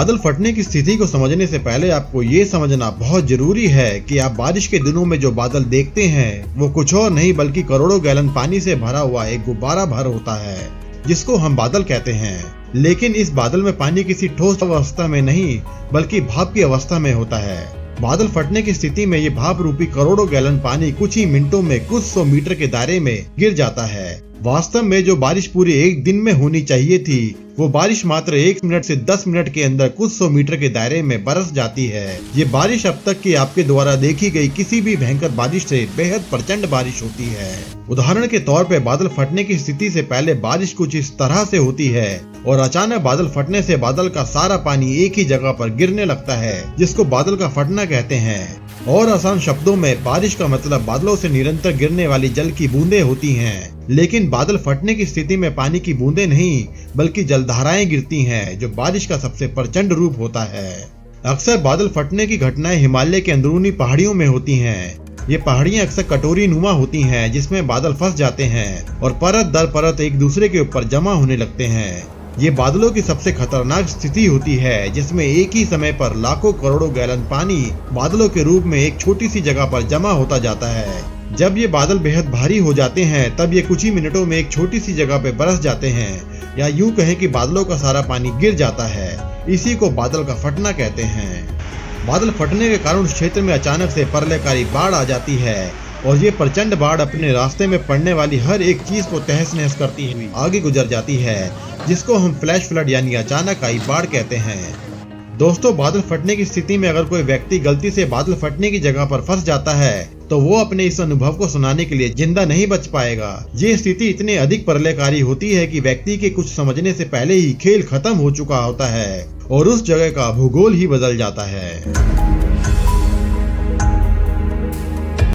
बादल फटने की स्थिति को समझने से पहले आपको ये समझना बहुत जरूरी है कि आप बारिश के दिनों में जो बादल देखते हैं वो कुछ और नहीं बल्कि करोड़ों गैलन पानी से भरा हुआ एक गुब्बारा भर होता है, जिसको हम बादल कहते हैं। लेकिन इस बादल में पानी किसी ठोस अवस्था में नहीं बल्कि भाप की अवस्था में होता है। बादल फटने की स्थिति में ये भाप रूपी करोड़ों गैलन पानी कुछ ही मिनटों में कुछ 100 मीटर के दायरे में गिर जाता है। वास्तव में जो बारिश पूरे एक दिन में होनी चाहिए थी वो बारिश मात्र 1 मिनट से 10 मिनट के अंदर कुछ 100 मीटर के दायरे में बरस जाती है। ये बारिश अब तक की आपके द्वारा देखी गई किसी भी भयंकर बारिश से बेहद प्रचंड बारिश होती है। उदाहरण के तौर पे बादल फटने की स्थिति से पहले बारिश कुछ इस तरह से होती है और अचानक बादल फटने से बादल का सारा पानी एक ही जगह पर गिरने लगता है, जिसको बादल का फटना कहते हैं। और आसान शब्दों में बारिश का मतलब बादलों से निरंतर गिरने वाली जल की बूंदें होती हैं। लेकिन बादल फटने की स्थिति में पानी की बूंदें नहीं बल्कि जलधाराएं गिरती हैं, जो बारिश का सबसे प्रचंड रूप होता है। अक्सर बादल फटने की घटनाएं हिमालय के अंदरूनी पहाड़ियों में होती हैं। ये पहाड़ियां अक्सर कटोरी नुमा होती हैं, जिसमें बादल फंस जाते हैं और परत दर परत एक दूसरे के ऊपर जमा होने लगते हैं। ये बादलों की सबसे खतरनाक स्थिति होती है, जिसमें एक ही समय पर लाखों करोड़ों गैलन पानी बादलों के रूप में एक छोटी सी जगह पर जमा होता जाता है। जब ये बादल बेहद भारी हो जाते हैं तब ये कुछ ही मिनटों में एक छोटी सी जगह पे बरस जाते हैं, या यूं कहें कि बादलों का सारा पानी गिर जाता है। इसी को बादल का फटना कहते हैं। बादल फटने के कारण उस क्षेत्र में अचानक से प्रलयकारी बाढ़ आ जाती है और ये प्रचंड बाढ़ अपने रास्ते में पड़ने वाली हर एक चीज को तहस नहस करती हुई आगे गुजर जाती है, जिसको हम फ्लैश फ्लड यानी अचानक आई बाढ़ कहते हैं। दोस्तों, बादल फटने की स्थिति में अगर कोई व्यक्ति गलती से बादल फटने की जगह पर फंस जाता है तो वो अपने इस अनुभव को सुनाने के लिए जिंदा नहीं बच पाएगा। ये स्थिति इतनी अधिक प्रलयकारी होती है कि व्यक्ति के कुछ समझने से पहले ही खेल खत्म हो चुका होता है और उस जगह का भूगोल ही बदल जाता है।